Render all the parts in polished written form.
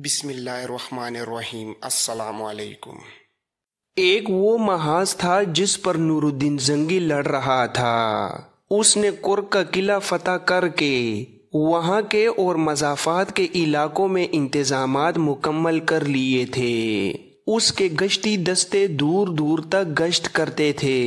بسم اللہ الرحمن الرحیم۔ السلام علیکم۔ ایک وہ محاذ تھا جس پر نور الدین زنگی لڑ رہا تھا۔ اس نے کرک کا قلعہ فتح کر کے وہاں کے اور مضافات کے علاقوں میں انتظامات مکمل کر لیے تھے۔ اس کے گشتی دستے دور دور تک گشت کرتے تھے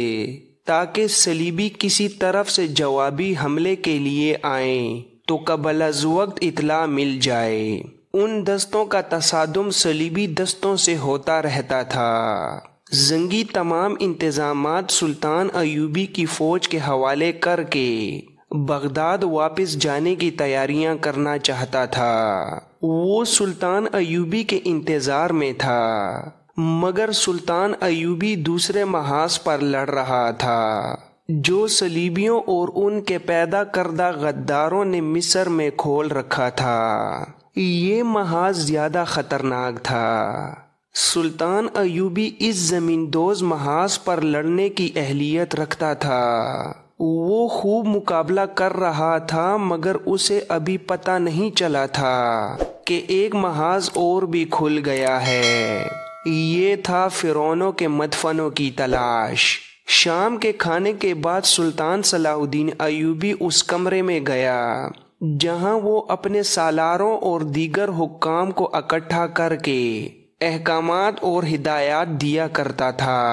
تاکہ صلیبی کسی طرف سے جوابی حملے کے لیے آئیں تو قبل از وقت اطلاع مل جائے۔ ان دستوں کا تصادم صلیبی دستوں سے ہوتا رہتا تھا۔ زنگی تمام انتظامات سلطان ایوبی کی فوج کے حوالے کر کے بغداد واپس جانے کی تیاریاں کرنا چاہتا تھا۔ وہ سلطان ایوبی کے انتظار میں تھا، مگر سلطان ایوبی دوسرے محاذ پر لڑ رہا تھا جو صلیبیوں اور ان کے پیدا کردہ غداروں نے مصر میں کھول رکھا تھا۔ یہ محاذ زیادہ خطرناک تھا۔ سلطان ایوبی اس زمین دوز محاذ پر لڑنے کی اہلیت رکھتا تھا۔ وہ خوب مقابلہ کر رہا تھا، مگر اسے ابھی پتہ نہیں چلا تھا کہ ایک محاذ اور بھی کھل گیا ہے۔ یہ تھا فرعونوں کے مدفنوں کی تلاش۔ شام کے کھانے کے بعد سلطان صلاح الدین ایوبی اس کمرے میں گیا جہاں وہ اپنے سالاروں اور دیگر حکام کو اکٹھا کر کے احکامات اور ہدایات دیا کرتا تھا۔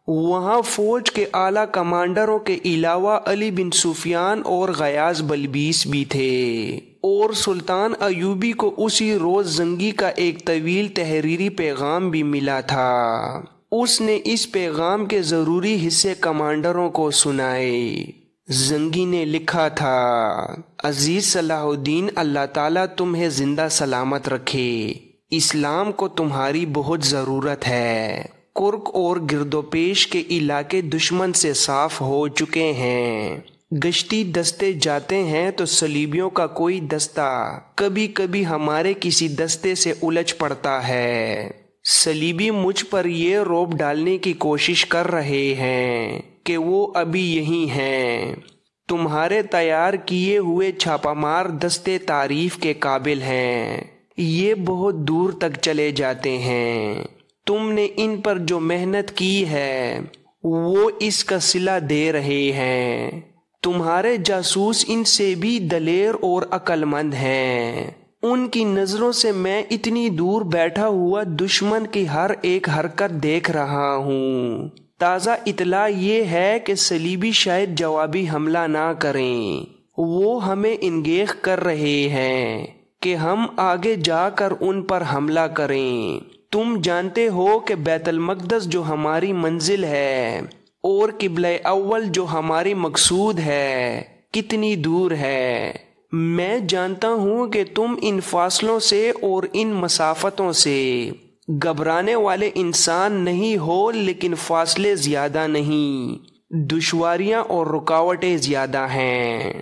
وہاں فوج کے اعلیٰ کمانڈروں کے علاوہ علی بن سفیان اور غیاث بلبیس بھی تھے، اور سلطان ایوبی کو اسی روز زنگی کا ایک طویل تحریری پیغام بھی ملا تھا۔ اس نے اس پیغام کے ضروری حصے کمانڈروں کو سنائے۔ زنگی نے لکھا تھا: عزیز صلاح الدین، اللہ تعالیٰ تمہیں زندہ سلامت رکھے۔ اسلام کو تمہاری بہت ضرورت ہے۔ کرک اور گرد و پیش کے علاقے دشمن سے صاف ہو چکے ہیں۔ گشتی دستے جاتے ہیں تو صلیبیوں کا کوئی دستہ کبھی کبھی ہمارے کسی دستے سے الجھ پڑتا ہے۔ صلیبی مجھ پر یہ رعب ڈالنے کی کوشش کر رہے ہیں کہ وہ ابھی یہی ہیں۔ تمہارے تیار کیے ہوئے چھاپہ مار دستے تعریف کے قابل ہیں۔ یہ بہت دور تک چلے جاتے ہیں۔ تم نے ان پر جو محنت کی ہے وہ اس کا صلہ دے رہے ہیں۔ تمہارے جاسوس ان سے بھی دلیر اور عقل مند ہیں۔ ان کی نظروں سے میں اتنی دور بیٹھا ہوا دشمن کی ہر ایک حرکت دیکھ رہا ہوں۔ تازہ اطلاع یہ ہے کہ صلیبی شاید جوابی حملہ نہ کریں۔ وہ ہمیں انگیخ کر رہے ہیں کہ ہم آگے جا کر ان پر حملہ کریں۔ تم جانتے ہو کہ بیت المقدس جو ہماری منزل ہے اور قبلہ اول جو ہماری مقصود ہے کتنی دور ہے۔ میں جانتا ہوں کہ تم ان فاصلوں سے اور ان مسافتوں سے گھبرانے والے انسان نہیں ہو، لیکن فاصلے زیادہ نہیں، دشواریاں اور رکاوٹیں زیادہ ہیں۔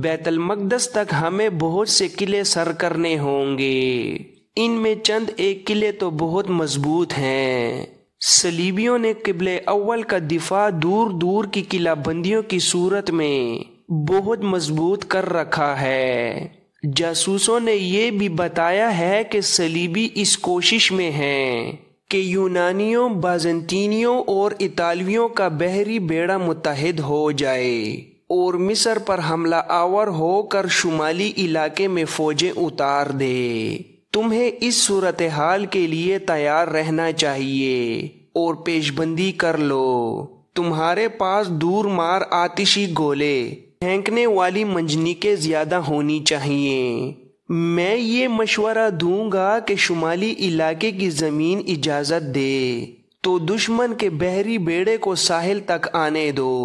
بیت المقدس تک ہمیں بہت سے قلعے سر کرنے ہوں گے۔ ان میں چند ایک قلعے تو بہت مضبوط ہیں۔ صلیبیوں نے قبلہ اول کا دفاع دور دور کی قلعہ بندیوں کی صورت میں بہت مضبوط کر رکھا ہے۔ جاسوسوں نے یہ بھی بتایا ہے کہ صلیبی اس کوشش میں ہیں کہ یونانیوں، بازنطینیوں اور اطالویوں کا بحری بیڑا متحد ہو جائے اور مصر پر حملہ آور ہو کر شمالی علاقے میں فوجیں اتار دے۔ تمہیں اس صورتحال کے لیے تیار رہنا چاہیے اور پیش بندی کر لو۔ تمہارے پاس دور مار آتشی گولے پھینکنے والی منجنیقیں زیادہ ہونی چاہیے۔ میں یہ مشورہ دوں گا کہ شمالی علاقے کی زمین اجازت دے تو دشمن کے بحری بیڑے کو ساحل تک آنے دو۔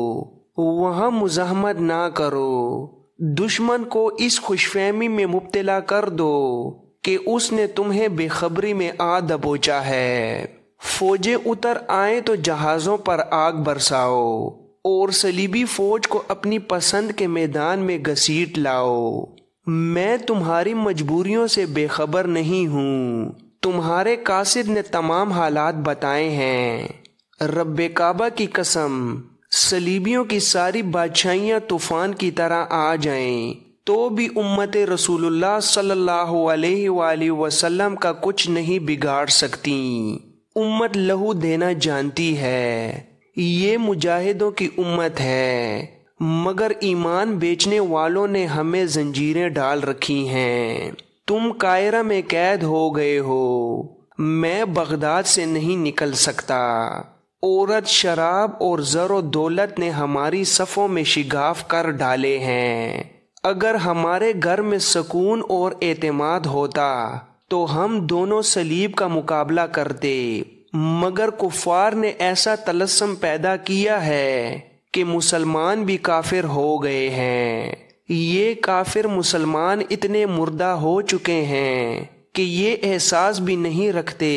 وہاں مزاحمت نہ کرو۔ دشمن کو اس خوش فہمی میں مبتلا کر دو کہ اس نے تمہیں بے خبری میں آ دبوچا ہے۔ فوجیں اتر آئیں تو جہازوں پر آگ برساؤ اور صلیبی فوج کو اپنی پسند کے میدان میں گھسیٹ لاؤ۔ میں تمہاری مجبوریوں سے بے خبر نہیں ہوں۔ تمہارے قاصد نے تمام حالات بتائے ہیں۔ رب کعبہ کی قسم، صلیبیوں کی ساری بادشاہیاں طوفان کی طرح آ جائیں تو بھی امت رسول اللہ صلی اللہ علیہ وآلہ وسلم کا کچھ نہیں بگاڑ سکتی۔ امت لہو دینا جانتی ہے، یہ مجاہدوں کی امت ہے، مگر ایمان بیچنے والوں نے ہمیں زنجیریں ڈال رکھی ہیں۔ تم قاہرہ میں قید ہو گئے ہو، میں بغداد سے نہیں نکل سکتا۔ عورت، شراب اور زر و دولت نے ہماری صفوں میں شگاف کر ڈالے ہیں۔ اگر ہمارے گھر میں سکون اور اعتماد ہوتا تو ہم دونوں صلیب کا مقابلہ کرتے، مگر کفار نے ایسا طلسم پیدا کیا ہے کہ مسلمان بھی کافر ہو گئے ہیں۔ یہ کافر مسلمان اتنے مردہ ہو چکے ہیں کہ یہ احساس بھی نہیں رکھتے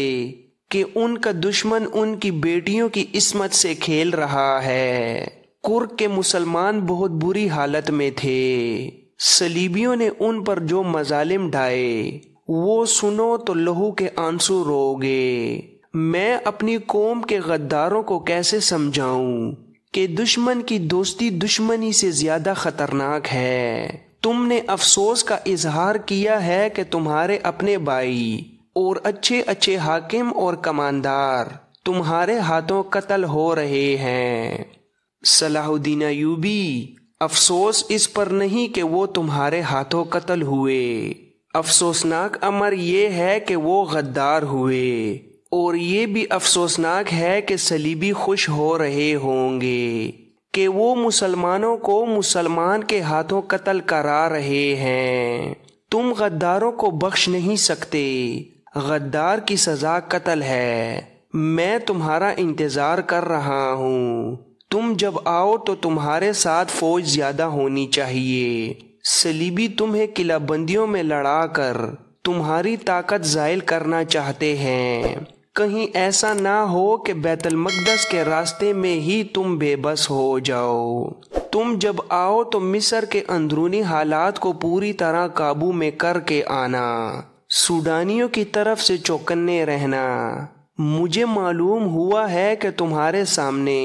کہ ان کا دشمن ان کی بیٹیوں کی عصمت سے کھیل رہا ہے۔ کرک کے مسلمان بہت بری حالت میں تھے۔ صلیبیوں نے ان پر جو مظالم ڈھائے وہ سنو تو لہو کے آنسو روگے۔ میں اپنی قوم کے غداروں کو کیسے سمجھاؤں کہ دشمن کی دوستی دشمنی سے زیادہ خطرناک ہے۔ تم نے افسوس کا اظہار کیا ہے کہ تمہارے اپنے بھائی اور اچھے اچھے حاکم اور کماندار تمہارے ہاتھوں قتل ہو رہے ہیں۔ صلاح الدین ایوبی، افسوس اس پر نہیں کہ وہ تمہارے ہاتھوں قتل ہوئے، افسوسناک امر یہ ہے کہ وہ غدار ہوئے، اور یہ بھی افسوسناک ہے کہ صلیبی خوش ہو رہے ہوں گے کہ وہ مسلمانوں کو مسلمان کے ہاتھوں قتل کرا رہے ہیں۔ تم غداروں کو بخش نہیں سکتے، غدار کی سزا قتل ہے۔ میں تمہارا انتظار کر رہا ہوں، تم جب آؤ تو تمہارے ساتھ فوج زیادہ ہونی چاہیے۔ صلیبی تمہیں قلعہ بندیوں میں لڑا کر تمہاری طاقت زائل کرنا چاہتے ہیں۔ کہیں ایسا نہ ہو کہ بیت المقدس کے راستے میں ہی تم بے بس ہو جاؤ۔ تم جب آؤ تو مصر کے اندرونی حالات کو پوری طرح قابو میں کر کے آنا، سوڈانیوں کی طرف سے چوکنے رہنا۔ مجھے معلوم ہوا ہے کہ تمہارے سامنے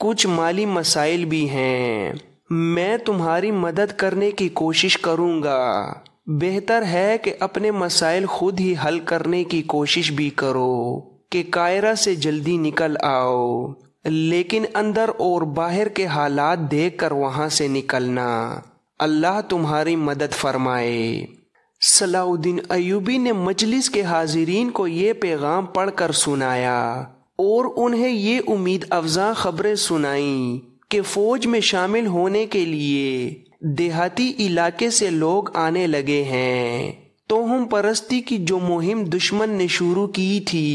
کچھ مالی مسائل بھی ہیں، میں تمہاری مدد کرنے کی کوشش کروں گا۔ بہتر ہے کہ اپنے مسائل خود ہی حل کرنے کی کوشش بھی کرو کہ قاہرہ سے جلدی نکل آؤ، لیکن اندر اور باہر کے حالات دیکھ کر وہاں سے نکلنا۔ اللہ تمہاری مدد فرمائے۔ صلاح الدین ایوبی نے مجلس کے حاضرین کو یہ پیغام پڑھ کر سنایا اور انہیں یہ امید افزا خبریں سنائیں کہ فوج میں شامل ہونے کے لیے دیہاتی علاقے سے لوگ آنے لگے ہیں۔ توہم پرستی کی جو مہم دشمن نے شروع کی تھی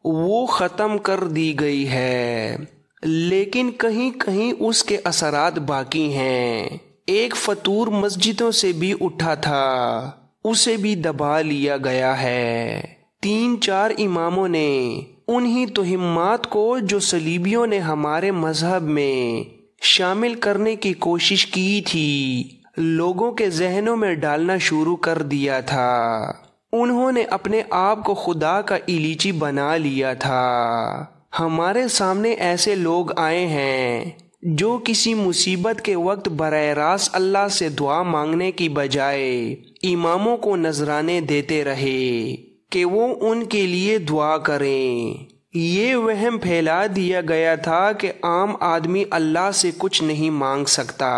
وہ ختم کر دی گئی ہے، لیکن کہیں کہیں اس کے اثرات باقی ہیں۔ ایک فطور مسجدوں سے بھی اٹھا تھا، اسے بھی دبا لیا گیا ہے۔ 3-4 اماموں نے انہی توہمات کو جو صلیبیوں نے ہمارے مذہب میں شامل کرنے کی کوشش کی تھی لوگوں کے ذہنوں میں ڈالنا شروع کر دیا تھا۔ انہوں نے اپنے آپ کو خدا کا ایلیچی بنا لیا تھا۔ ہمارے سامنے ایسے لوگ آئے ہیں جو کسی مصیبت کے وقت براہ راست اللہ سے دعا مانگنے کی بجائے اماموں کو نذرانے دیتے رہے کہ وہ ان کے لیے دعا کریں۔ یہ وہم پھیلا دیا گیا تھا کہ عام آدمی اللہ سے کچھ نہیں مانگ سکتا،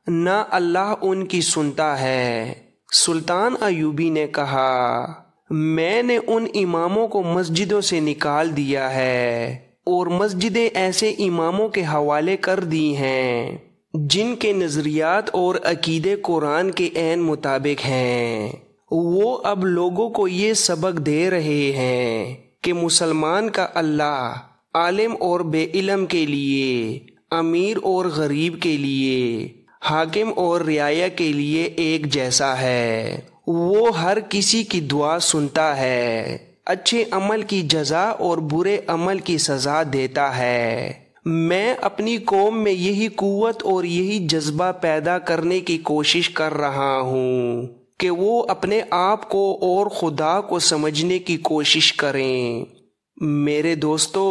نہ اللہ ان کی سنتا ہے۔ سلطان ایوبی نے کہا، میں نے ان اماموں کو مسجدوں سے نکال دیا ہے اور مسجدیں ایسے اماموں کے حوالے کر دی ہیں جن کے نظریات اور عقیدے قرآن کے عین مطابق ہیں۔ وہ اب لوگوں کو یہ سبق دے رہے ہیں کہ مسلمان کا اللہ عالم اور بے علم کے لیے، امیر اور غریب کے لیے، حاکم اور رعایا کے لیے ایک جیسا ہے۔ وہ ہر کسی کی دعا سنتا ہے، اچھے عمل کی جزا اور برے عمل کی سزا دیتا ہے۔ میں اپنی قوم میں یہی قوت اور یہی جذبہ پیدا کرنے کی کوشش کر رہا ہوں کہ وہ اپنے آپ کو اور خدا کو سمجھنے کی کوشش کریں۔ میرے دوستو،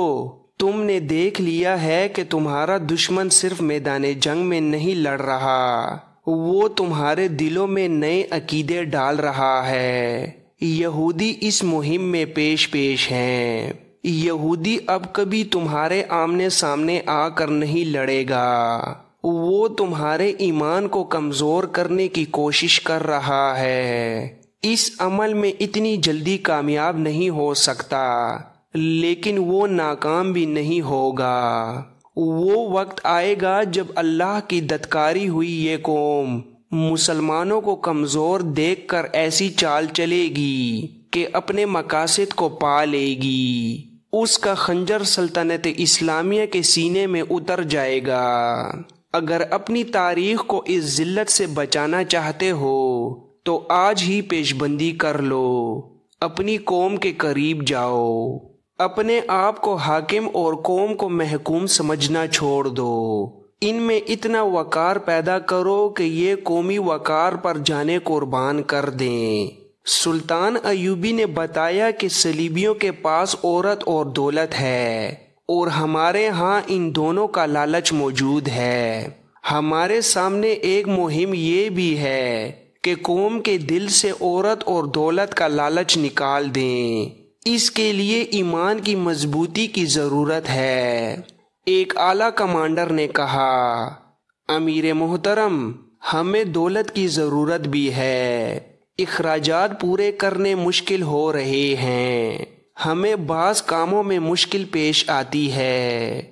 تم نے دیکھ لیا ہے کہ تمہارا دشمن صرف میدان جنگ میں نہیں لڑ رہا، وہ تمہارے دلوں میں نئے عقیدے ڈال رہا ہے۔ یہودی اس مہم میں پیش ہیں۔ یہودی اب کبھی تمہارے آمنے سامنے آ کر نہیں لڑے گا۔ وہ تمہارے ایمان کو کمزور کرنے کی کوشش کر رہا ہے۔ اس عمل میں اتنی جلدی کامیاب نہیں ہو سکتا، لیکن وہ ناکام بھی نہیں ہوگا۔ وہ وقت آئے گا جب اللہ کی دتکاری ہوئی یہ قوم مسلمانوں کو کمزور دیکھ کر ایسی چال چلے گی کہ اپنے مقاصد کو پا لے گی۔ اس کا خنجر سلطنت اسلامیہ کے سینے میں اتر جائے گا۔ اگر اپنی تاریخ کو اس ذلت سے بچانا چاہتے ہو تو آج ہی پیش بندی کر لو۔ اپنی قوم کے قریب جاؤ، اپنے آپ کو حاکم اور قوم کو محکوم سمجھنا چھوڑ دو۔ ان میں اتنا وقار پیدا کرو کہ یہ قومی وقار پر جانے قربان کر دیں۔ سلطان ایوبی نے بتایا کہ صلیبیوں کے پاس عورت اور دولت ہے، اور ہمارے ہاں ان دونوں کا لالچ موجود ہے۔ ہمارے سامنے ایک مہم یہ بھی ہے کہ قوم کے دل سے عورت اور دولت کا لالچ نکال دیں۔ اس کے لیے ایمان کی مضبوطی کی ضرورت ہے۔ ایک اعلیٰ کمانڈر نے کہا، امیر محترم، ہمیں دولت کی ضرورت بھی ہے۔ اخراجات پورے کرنے مشکل ہو رہے ہیں۔ ہمیں بعض کاموں میں مشکل پیش آتی ہے۔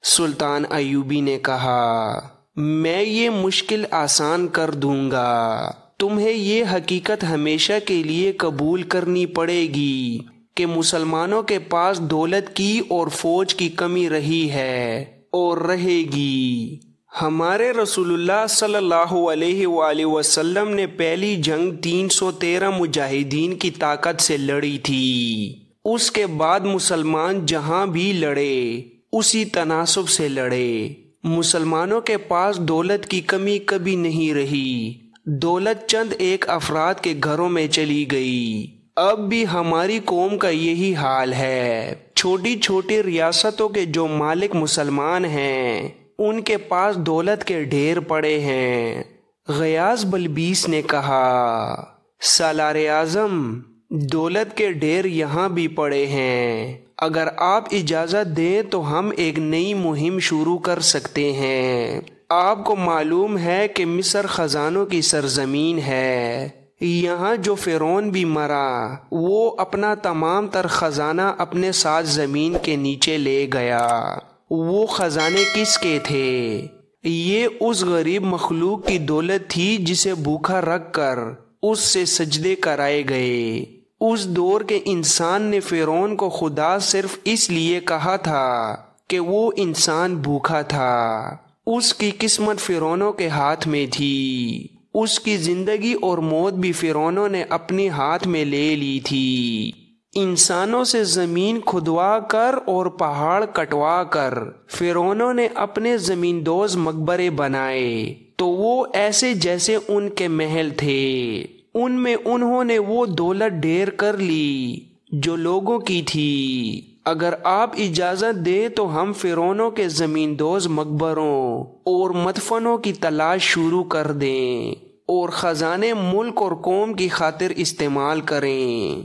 سلطان ایوبی نے کہا، میں یہ مشکل آسان کر دوں گا۔ تمہیں یہ حقیقت ہمیشہ کے لیے قبول کرنی پڑے گی کہ مسلمانوں کے پاس دولت کی اور فوج کی کمی رہی ہے اور رہے گی۔ ہمارے رسول اللہ صلی اللہ علیہ وآلہ وسلم نے پہلی جنگ 313 مجاہدین کی طاقت سے لڑی تھی۔ اس کے بعد مسلمان جہاں بھی لڑے اسی تناسب سے لڑے۔ مسلمانوں کے پاس دولت کی کمی کبھی نہیں رہی۔ دولت چند ایک افراد کے گھروں میں چلی گئی۔ اب بھی ہماری قوم کا یہی حال ہے۔ چھوٹی چھوٹی ریاستوں کے جو مالک مسلمان ہیں ان کے پاس دولت کے ڈھیر پڑے ہیں۔ غیاث بلبیس نے کہا، سالار اعظم، دولت کے ڈھیر یہاں بھی پڑے ہیں۔ اگر آپ اجازت دیں تو ہم ایک نئی مہم شروع کر سکتے ہیں۔ آپ کو معلوم ہے کہ مصر خزانوں کی سرزمین ہے۔ یہاں جو فرعون بھی مرا وہ اپنا تمام تر خزانہ اپنے ساتھ زمین کے نیچے لے گیا۔ وہ خزانے کس کے تھے؟ یہ اس غریب مخلوق کی دولت تھی جسے بھوکا رکھ کر اس سے سجدے کرائے گئے۔ اس دور کے انسان نے فرعون کو خدا صرف اس لیے کہا تھا کہ وہ انسان بھوکا تھا۔ اس کی قسمت فرعونوں کے ہاتھ میں تھی۔ اس کی زندگی اور موت بھی فرعونوں نے اپنے ہاتھ میں لے لی تھی۔ انسانوں سے زمین کھدوا کر اور پہاڑ کٹوا کر فرعونوں نے اپنے زمین دوز مقبرے بنائے تو وہ ایسے جیسے ان کے محل تھے۔ ان میں انہوں نے وہ دولت ڈھیر کر لی جو لوگوں کی تھی۔ اگر آپ اجازت دیں تو ہم فرعونوں کے زمین دوز مقبروں اور مدفنوں کی تلاش شروع کر دیں اور خزانے ملک اور قوم کی خاطر استعمال کریں۔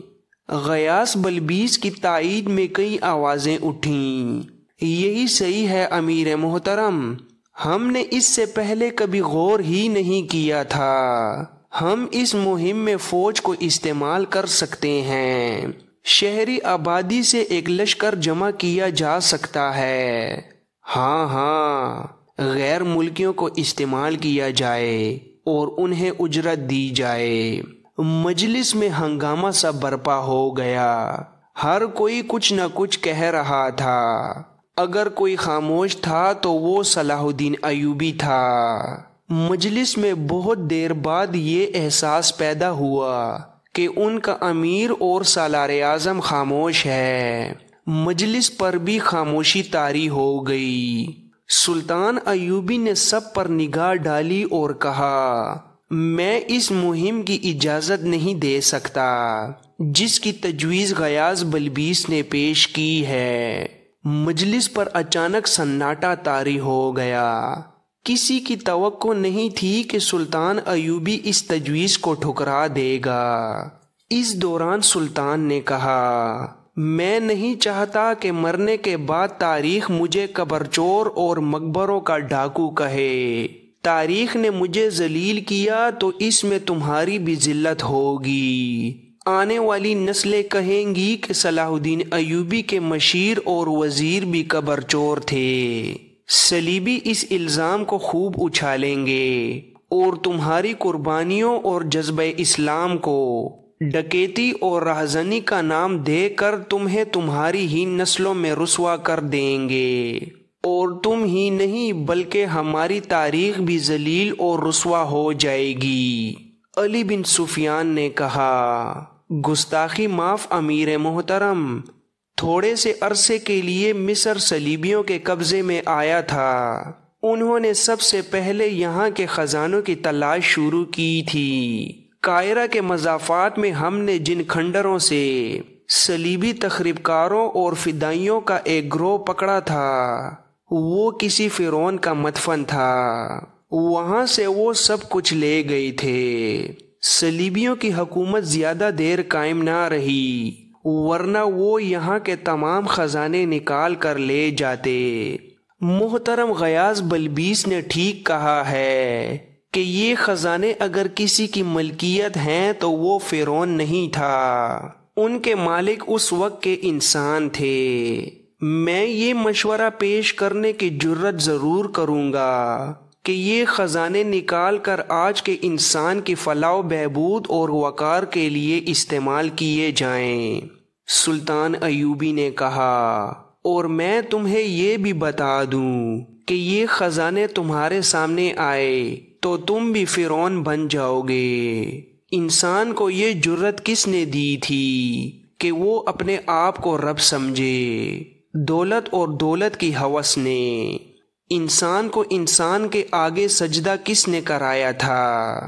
غیاث بلبیس کی تائید میں کئی آوازیں اٹھیں۔ یہی صحیح ہے امیر محترم، ہم نے اس سے پہلے کبھی غور ہی نہیں کیا تھا۔ ہم اس مہم میں فوج کو استعمال کر سکتے ہیں۔ شہری آبادی سے ایک لشکر جمع کیا جا سکتا ہے۔ ہاں، غیر ملکیوں کو استعمال کیا جائے اور انہیں اجرت دی جائے۔ مجلس میں ہنگامہ سا برپا ہو گیا۔ ہر کوئی کچھ نہ کچھ کہہ رہا تھا۔ اگر کوئی خاموش تھا تو وہ صلاح الدین ایوبی تھا۔ مجلس میں بہت دیر بعد یہ احساس پیدا ہوا کہ ان کا امیر اور سالار اعظم خاموش ہے۔ مجلس پر بھی خاموشی طاری ہو گئی۔ سلطان ایوبی نے سب پر نگاہ ڈالی اور کہا، میں اس مہم کی اجازت نہیں دے سکتا جس کی تجویز غیاث بلبیس نے پیش کی ہے۔ مجلس پر اچانک سناٹا طاری ہو گیا۔ کسی کی توقع نہیں تھی کہ سلطان ایوبی اس تجویز کو ٹھکرا دے گا۔ اس دوران سلطان نے کہا، میں نہیں چاہتا کہ مرنے کے بعد تاریخ مجھے قبر چور اور مقبروں کا ڈاکو کہے۔ تاریخ نے مجھے ذلیل کیا تو اس میں تمہاری بھی ذلت ہوگی۔ آنے والی نسلیں کہیں گی کہ صلاح الدین ایوبی کے مشیر اور وزیر بھی قبر چور تھے۔ صلیبی اس الزام کو خوب اچھالیں گے اور تمہاری قربانیوں اور جذبہ اسلام کو ڈکیتی اور رہزنی کا نام دے کر تمہیں تمہاری ہی نسلوں میں رسوا کر دیں گے، اور تم ہی نہیں بلکہ ہماری تاریخ بھی ذلیل اور رسوا ہو جائے گی۔ علی بن سفیان نے کہا، گستاخی معاف امیر محترم، تھوڑے سے عرصے کے لیے مصر صلیبیوں کے قبضے میں آیا تھا۔ انہوں نے سب سے پہلے یہاں کے خزانوں کی تلاش شروع کی تھی۔ قاہرہ کے مضافات میں ہم نے جن کھنڈروں سے صلیبی تخریب کاروں اور فدائیوں کا ایک گروہ پکڑا تھا وہ کسی فرعون کا مدفن تھا۔ وہاں سے وہ سب کچھ لے گئے تھے۔ صلیبیوں کی حکومت زیادہ دیر قائم نہ رہی، ورنہ وہ یہاں کے تمام خزانے نکال کر لے جاتے۔ محترم غیاث بلبیس نے ٹھیک کہا ہے کہ یہ خزانے اگر کسی کی ملکیت ہیں تو وہ فرعون نہیں تھا، ان کے مالک اس وقت کے انسان تھے۔ میں یہ مشورہ پیش کرنے کی جرت ضرور کروں گا کہ یہ خزانے نکال کر آج کے انسان کی فلاح و بہبود اور وقار کے لیے استعمال کیے جائیں۔ سلطان ایوبی نے کہا، اور میں تمہیں یہ بھی بتا دوں کہ یہ خزانے تمہارے سامنے آئے تو تم بھی فرعون بن جاؤ گے۔ انسان کو یہ جرت کس نے دی تھی کہ وہ اپنے آپ کو رب سمجھے؟ دولت اور دولت کی ہوس نے۔ انسان کو انسان کے آگے سجدہ کس نے کرایا تھا؟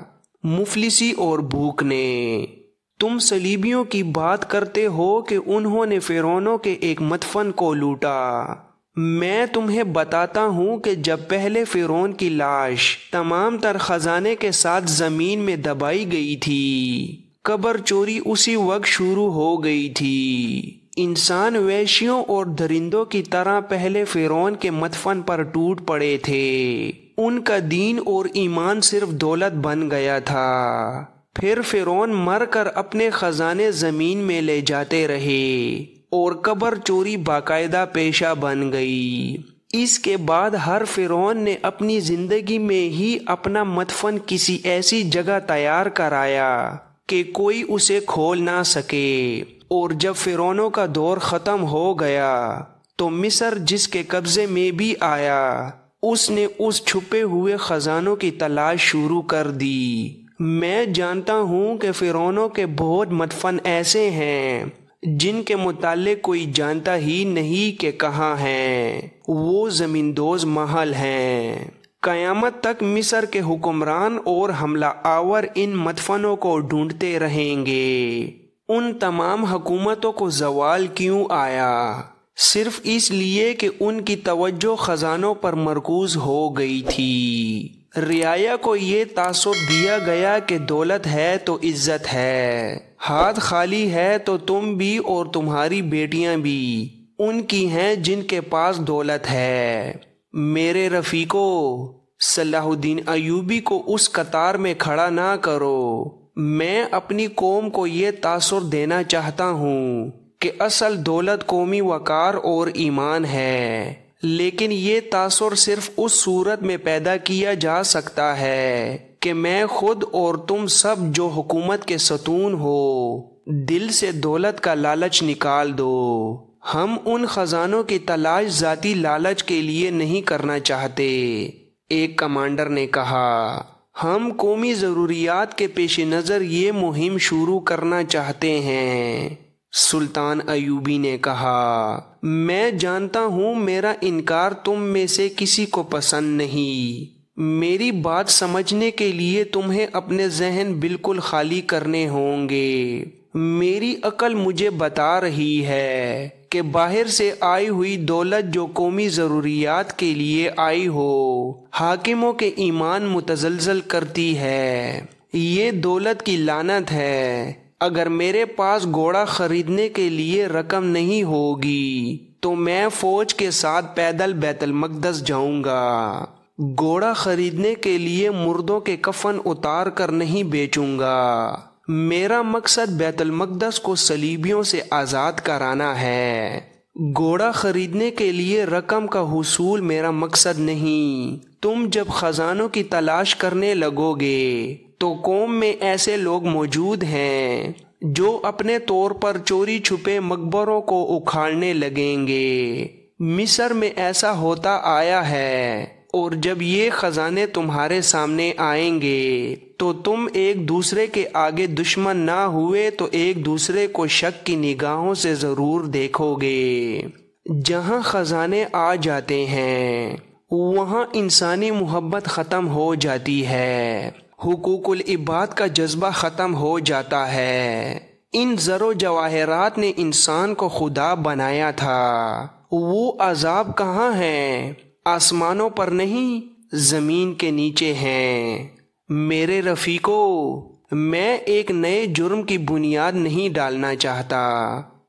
مفلسی اور بھوک نے۔ تم صلیبیوں کی بات کرتے ہو کہ انہوں نے فرعونوں کے ایک مدفن کو لوٹا۔ میں تمہیں بتاتا ہوں کہ جب پہلے فرعون کی لاش تمام تر خزانے کے ساتھ زمین میں دبائی گئی تھی، قبر چوری اسی وقت شروع ہو گئی تھی۔ انسان وحشیوں اور درندوں کی طرح پہلے فرعون کے مدفن پر ٹوٹ پڑے تھے۔ ان کا دین اور ایمان صرف دولت بن گیا تھا۔ پھر فرعون مر کر اپنے خزانے زمین میں لے جاتے رہے اور قبر چوری باقاعدہ پیشہ بن گئی۔ اس کے بعد ہر فرعون نے اپنی زندگی میں ہی اپنا مدفن کسی ایسی جگہ تیار کرایا کہ کوئی اسے کھول نہ سکے، اور جب فرعونوں کا دور ختم ہو گیا تو مصر جس کے قبضے میں بھی آیا اس نے اس چھپے ہوئے خزانوں کی تلاش شروع کر دی۔ میں جانتا ہوں کہ فرعونوں کے بہت مدفن ایسے ہیں جن کے متعلق کوئی جانتا ہی نہیں کہ کہاں ہیں۔ وہ زمین دوز محل ہیں۔ قیامت تک مصر کے حکمران اور حملہ آور ان مدفنوں کو ڈھونڈتے رہیں گے۔ ان تمام حکومتوں کو زوال کیوں آیا؟ صرف اس لیے کہ ان کی توجہ خزانوں پر مرکوز ہو گئی تھی۔ رعایا کو یہ تاثر دیا گیا کہ دولت ہے تو عزت ہے، ہاتھ خالی ہے تو تم بھی اور تمہاری بیٹیاں بھی ان کی ہیں جن کے پاس دولت ہے۔ میرے رفیقو، صلاح الدین ایوبی کو اس قطار میں کھڑا نہ کرو۔ میں اپنی قوم کو یہ تاثر دینا چاہتا ہوں کہ اصل دولت قومی وقار اور ایمان ہے، لیکن یہ تاثر صرف اس صورت میں پیدا کیا جا سکتا ہے کہ میں خود اور تم سب جو حکومت کے ستون ہو دل سے دولت کا لالچ نکال دو۔ ہم ان خزانوں کی تلاش ذاتی لالچ کے لیے نہیں کرنا چاہتے۔ ایک کمانڈر نے کہا، ہم قومی ضروریات کے پیش نظر یہ مہم شروع کرنا چاہتے ہیں۔ سلطان ایوبی نے کہا، میں جانتا ہوں میرا انکار تم میں سے کسی کو پسند نہیں۔ میری بات سمجھنے کے لیے تمہیں اپنے ذہن بالکل خالی کرنے ہوں گے۔ میری عقل مجھے بتا رہی ہے کہ باہر سے آئی ہوئی دولت جو قومی ضروریات کے لیے آئی ہو حاکموں کے ایمان متزلزل کرتی ہے۔ یہ دولت کی لعنت ہے۔ اگر میرے پاس گھوڑا خریدنے کے لیے رقم نہیں ہوگی تو میں فوج کے ساتھ پیدل بیت المقدس جاؤں گا۔ گھوڑا خریدنے کے لیے مردوں کے کفن اتار کر نہیں بیچوں گا۔ میرا مقصد بیت المقدس کو صلیبیوں سے آزاد کرانا ہے۔ گھوڑا خریدنے کے لیے رقم کا حصول میرا مقصد نہیں۔ تم جب خزانوں کی تلاش کرنے لگو گے تو قوم میں ایسے لوگ موجود ہیں جو اپنے طور پر چوری چھپے مقبروں کو اکھاڑنے لگیں گے۔ مصر میں ایسا ہوتا آیا ہے، اور جب یہ خزانے تمہارے سامنے آئیں گے تو تم ایک دوسرے کے آگے دشمن نہ ہوئے تو ایک دوسرے کو شک کی نگاہوں سے ضرور دیکھو گے۔ جہاں خزانے آ جاتے ہیں وہاں انسانی محبت ختم ہو جاتی ہے، حقوق العباد کا جذبہ ختم ہو جاتا ہے۔ ان زر و جواہرات نے انسان کو خدا بنایا تھا۔ وہ عذاب کہاں ہیں؟ آسمانوں پر نہیں، زمین کے نیچے ہیں۔ میرے رفیقو، میں ایک نئے جرم کی بنیاد نہیں ڈالنا چاہتا۔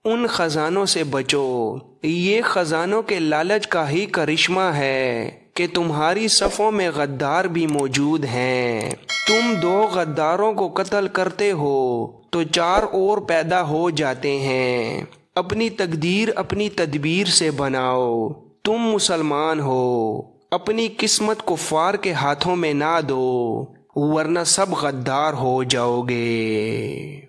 ان خزانوں سے بچو۔ یہ خزانوں کے لالچ کا ہی کرشمہ ہے کہ تمہاری صفوں میں غدار بھی موجود ہیں۔ تم 2 غداروں کو قتل کرتے ہو تو 4 اور پیدا ہو جاتے ہیں۔ اپنی تقدیر اپنی تدبیر سے بناؤ۔ تم مسلمان ہو، اپنی قسمت کفار کے ہاتھوں میں نہ دو، ورنہ سب غدار ہو جاؤ گے۔